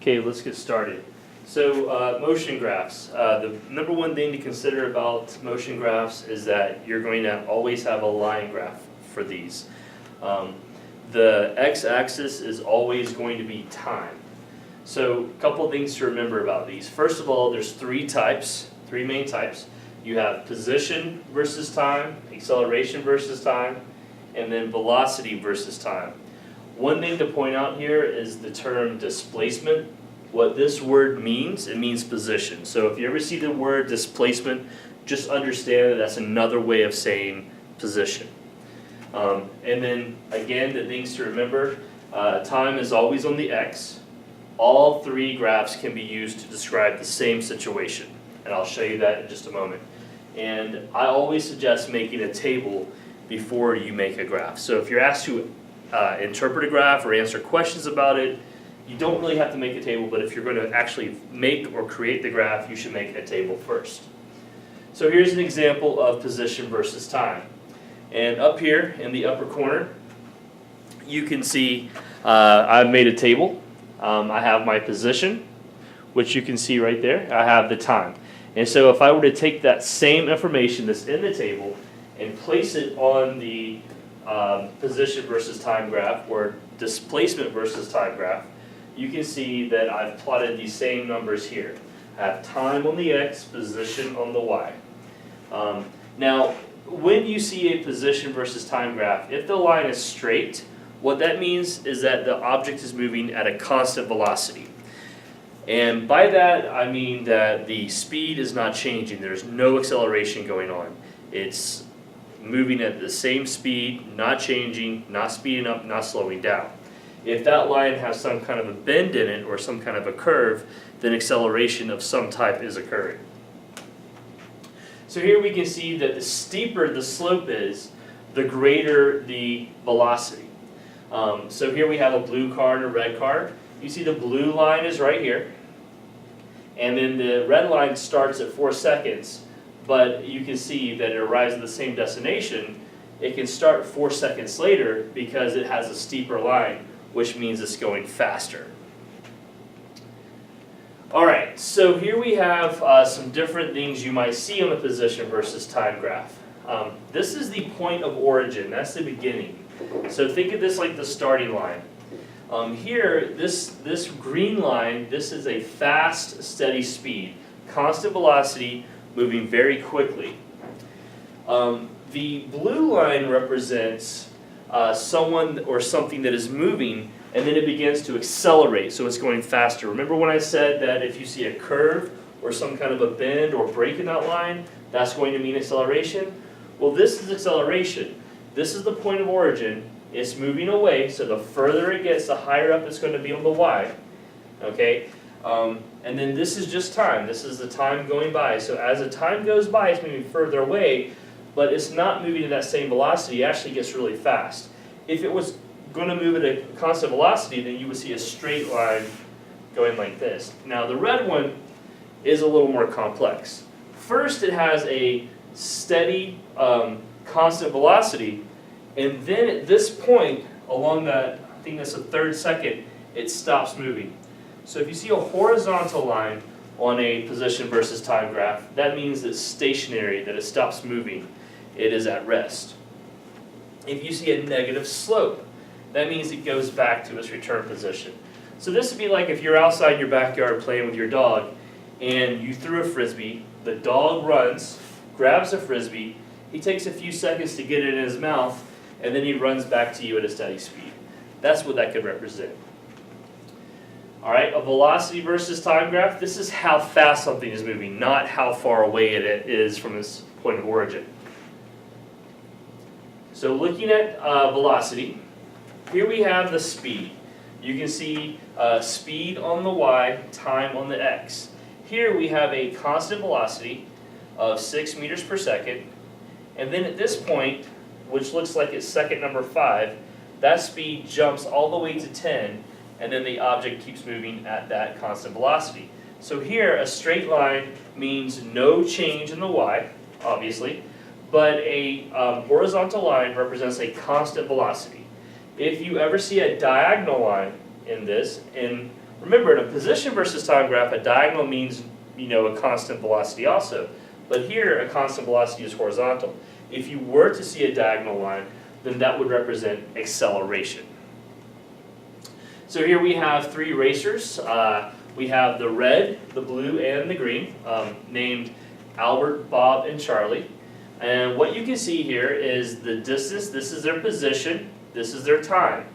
Okay, let's get started. So motion graphs. The number one thing to consider about motion graphs is that you're going to always have a line graph for these. The x-axis is always going to be time. So a couple things to remember about these. First of all, there's three main types. You have position versus time, acceleration versus time, and then velocity versus time. One thing to point out here is the term displacement. What this word means, it means position. So if you ever see the word displacement, just understand that that's another way of saying position. And then again, the things to remember, time is always on the x. All three graphs can be used to describe the same situation, and I'll show you that in just a moment. And I always suggest making a table before you make a graph. So if you're asked to interpret a graph or answer questions about it, you don't really have to make a table, but if you're going to actually make or create the graph, you should make a table first. So here's an example of position versus time. And up here in the upper corner, you can see I've made a table. I have my position, which you can see right there. I have the time. And so if I were to take that same information that's in the table and place it on the position versus time graph, or displacement versus time graph, you can see that I've plotted these same numbers here. I have time on the x, position on the y. Now, when you see a position versus time graph, if the line is straight, what that means is that the object is moving at a constant velocity. And by that, I mean that the speed is not changing. There's no acceleration going on. It's moving at the same speed, not changing, not speeding up, not slowing down. If that line has some kind of a bend in it or some kind of a curve, then acceleration of some type is occurring. So here we can see that the steeper the slope is, the greater the velocity. So here we have a blue car and a red car. You see the blue line is right here, and then the red line starts at 4 seconds, but you can see that it arrives at the same destination. It can start 4 seconds later because it has a steeper line, which means it's going faster. Alright, so here we have some different things you might see on the position versus time graph. This is the point of origin, that's the beginning. So think of this like the starting line. Here, this green line, this is a fast, steady speed, constant velocity, moving very quickly. The blue line represents someone or something that is moving, and then it begins to accelerate, so it's going faster. Remember when I said that if you see a curve or some kind of a bend or break in that line, that's going to mean acceleration? Well, this is acceleration. This is the point of origin. It's moving away, so the further it gets, the higher up it's going to be on the y. Okay? And then this is just time. This is the time going by. So as the time goes by, it's moving further away, but it's not moving at that same velocity. It actually gets really fast. If it was going to move at a constant velocity, then you would see a straight line going like this. Now the red one is a little more complex. First, it has a steady, constant velocity, and then at this point, along that, I think that's the 3rd second, it stops moving. So if you see a horizontal line on a position versus time graph, that means it's stationary, that it stops moving. It is at rest. If you see a negative slope, that means it goes back to its return position. So this would be like if you're outside your backyard playing with your dog, and you threw a frisbee, the dog runs, grabs a frisbee, he takes a few seconds to get it in his mouth, and then he runs back to you at a steady speed. That's what that could represent. Alright, a velocity versus time graph, this is how fast something is moving, not how far away it is from its point of origin. So looking at velocity, here we have the speed. You can see speed on the y, time on the x. Here we have a constant velocity of 6 meters per second, and then at this point, which looks like it's second number 5, that speed jumps all the way to 10, and then the object keeps moving at that constant velocity. So here, a straight line means no change in the y, obviously, but a horizontal line represents a constant velocity. If you ever see a diagonal line in this, and Remember, in a position versus time graph, a diagonal means, a constant velocity also. But here, a constant velocity is horizontal. If you were to see a diagonal line, then that would represent acceleration. So here we have 3 racers. We have the red, the blue, and the green, named Albert, Bob, and Charlie. And what you can see here is the distance. This is their position. This is their time.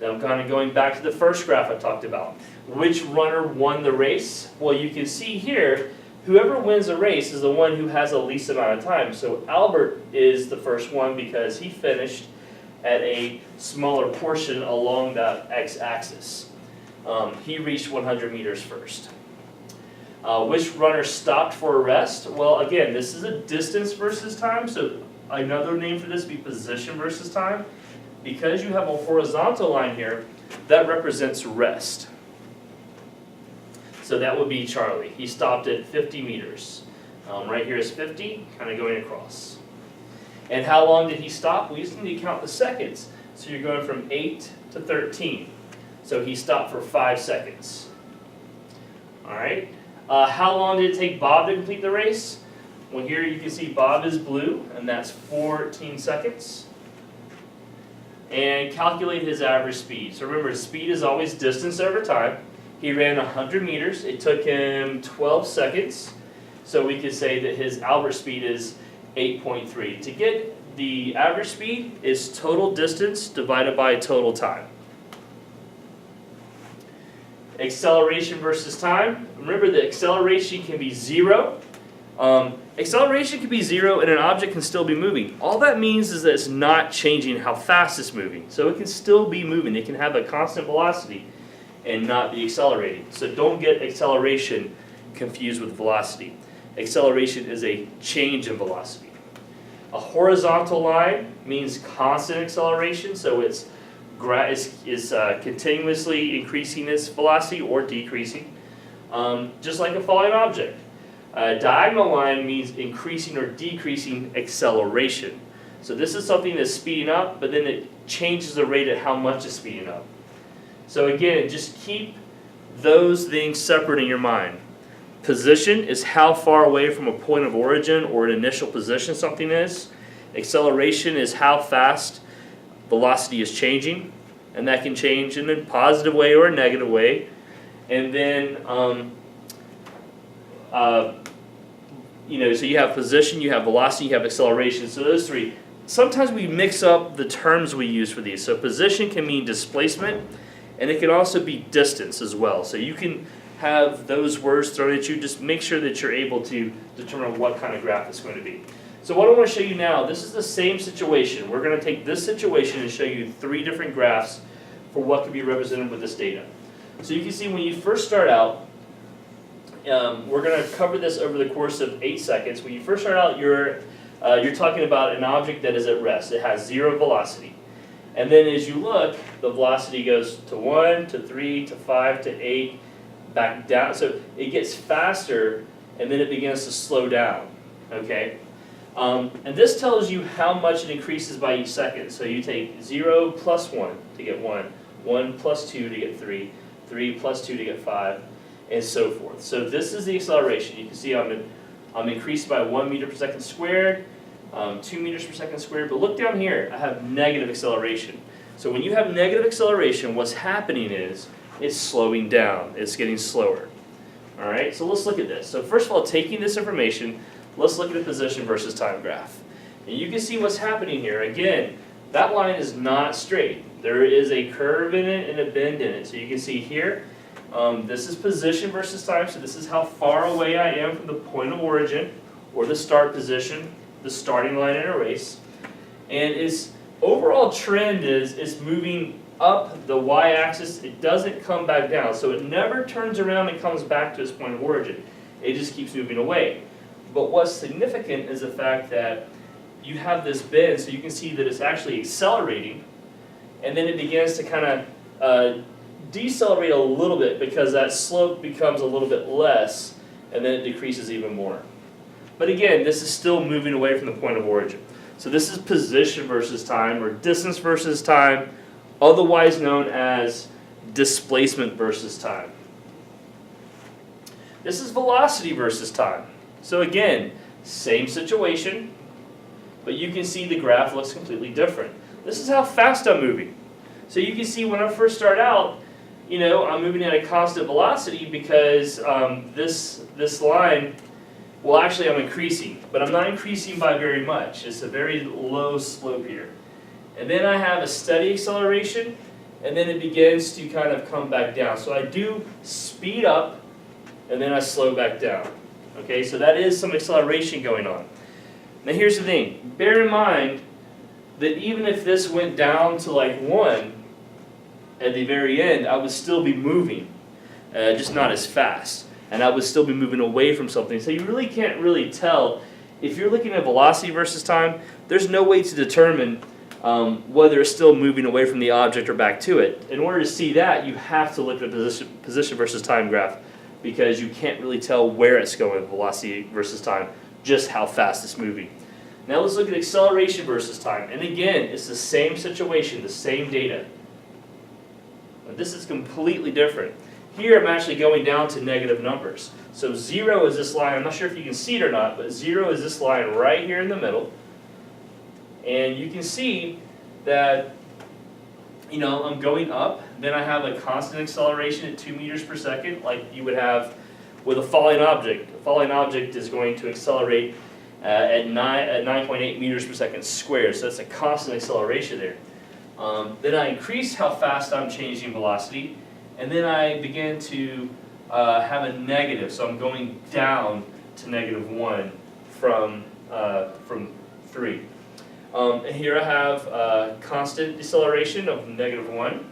Now I'm kind of going back to the first graph I talked about. Which runner won the race? Well, you can see here, whoever wins a race is the one who has the least amount of time. So Albert is the first one because he finished at a smaller portion along that x-axis. He reached 100 meters first. Which runner stopped for a rest? Well, again, this is a distance versus time, so another name for this would be position versus time. Because you have a horizontal line here, that represents rest. So that would be Charlie. He stopped at 50 meters. Right here is 50, kind of going across. And how long did he stop? We just need to count the seconds. So you're going from 8 to 13. So he stopped for 5 seconds. All right. How long did it take Bob to complete the race? Well, here you can see Bob is blue, and that's 14 seconds. And calculate his average speed. So remember, speed is always distance over time. He ran 100 meters. It took him 12 seconds. So we could say that his Albert speed is 8.3. To get the average speed is total distance divided by total time. Acceleration versus time. Remember that acceleration can be 0. Acceleration can be 0 and an object can still be moving. All that means is that it's not changing how fast it's moving. So it can still be moving. It can have a constant velocity and not be accelerating. So don't get acceleration confused with velocity. Acceleration is a change in velocity. A horizontal line means constant acceleration, so it's continuously increasing its velocity or decreasing, just like a falling object. A diagonal line means increasing or decreasing acceleration. So this is something that's speeding up, but then it changes the rate at how much it's speeding up. So again, just keep those things separate in your mind. Position is how far away from a point of origin or an initial position something is. Acceleration is how fast velocity is changing, and that can change in a positive way or a negative way. And then, so you have position, you have velocity, you have acceleration. So those 3. Sometimes we mix up the terms we use for these. So position can mean displacement, and it can also be distance as well. So you can have those words thrown at you. Just make sure that you're able to determine what kind of graph it's going to be. So what I want to show you now, this is the same situation. We're going to take this situation and show you 3 different graphs for what could be represented with this data. So you can see when you first start out, we're going to cover this over the course of 8 seconds. When you first start out, you're talking about an object that is at rest. It has 0 velocity. And then as you look, the velocity goes to 1, to 3, to 5, to 8, back down. So it gets faster, and then it begins to slow down. Okay? And this tells you how much it increases by each second. So you take 0 plus 1 to get 1, 1 plus 2 to get 3, 3 plus 2 to get 5, and so forth. So this is the acceleration. You can see I'm increased by 1 meter per second squared, 2 meters per second squared. But look down here, I have negative acceleration. So when you have negative acceleration, what's happening is it's slowing down. It's getting slower. All right, so let's look at this. So first of all, taking this information, let's look at the position versus time graph. And you can see what's happening here. Again, that line is not straight. There is a curve in it and a bend in it. So you can see here, this is position versus time. So this is how far away I am from the point of origin or the start position, the starting line in a race. And its overall trend is moving up the y-axis. It doesn't come back down. So it never turns around and comes back to its point of origin. It just keeps moving away. But what's significant is the fact that you have this bend, so you can see that it's actually accelerating, and then it begins to kind of decelerate a little bit because that slope becomes a little bit less, and then it decreases even more. But again, this is still moving away from the point of origin. So this is position versus time, or distance versus time, otherwise known as displacement versus time. This is velocity versus time. So again, same situation, but you can see the graph looks completely different. This is how fast I'm moving. So you can see when I first start out, you know, I'm moving at a constant velocity because this line, well actually I'm increasing, but I'm not increasing by very much. It's a very low slope here. And then I have a steady acceleration, and then it begins to kind of come back down. So I do speed up, and then I slow back down. Okay, so that is some acceleration going on. Now here's the thing, bear in mind that even if this went down to like 1 at the very end, I would still be moving, just not as fast. And I would still be moving away from something. So you really can't really tell. If you're looking at velocity versus time, there's no way to determine whether it's still moving away from the object or back to it. In order to see that, you have to look at the position versus time graph, because you can't really tell where it's going, velocity versus time, just how fast it's moving. Now let's look at acceleration versus time. And again, it's the same situation, the same data. But this is completely different. Here I'm actually going down to negative numbers. So 0 is this line, I'm not sure if you can see it or not, but 0 is this line right here in the middle. And you can see that, you know, I'm going up, then I have a constant acceleration at 2 meters per second, like you would have with a falling object. A falling object is going to accelerate at 9.8 meters per second squared, so that's a constant acceleration there. Then I increase how fast I'm changing velocity, and then I begin to have a negative, so I'm going down to -1 from 3. And here I have constant deceleration of -1,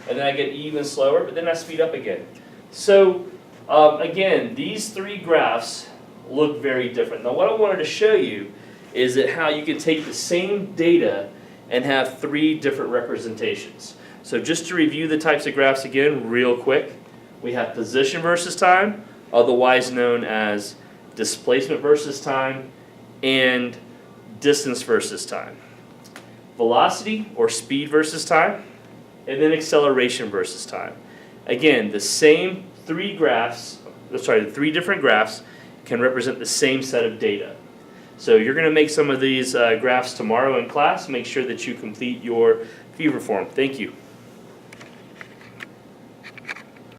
and then I get even slower, but then I speed up again. So again, these 3 graphs look very different. Now what I wanted to show you is that how you can take the same data and have 3 different representations. So just to review the types of graphs again real quick, we have position versus time, otherwise known as displacement versus time, and distance versus time. Velocity or speed versus time, and then acceleration versus time. Again, the same 3 graphs, the 3 different graphs can represent the same set of data. So you're going to make some of these graphs tomorrow in class. Make sure that you complete your fever form. Thank you.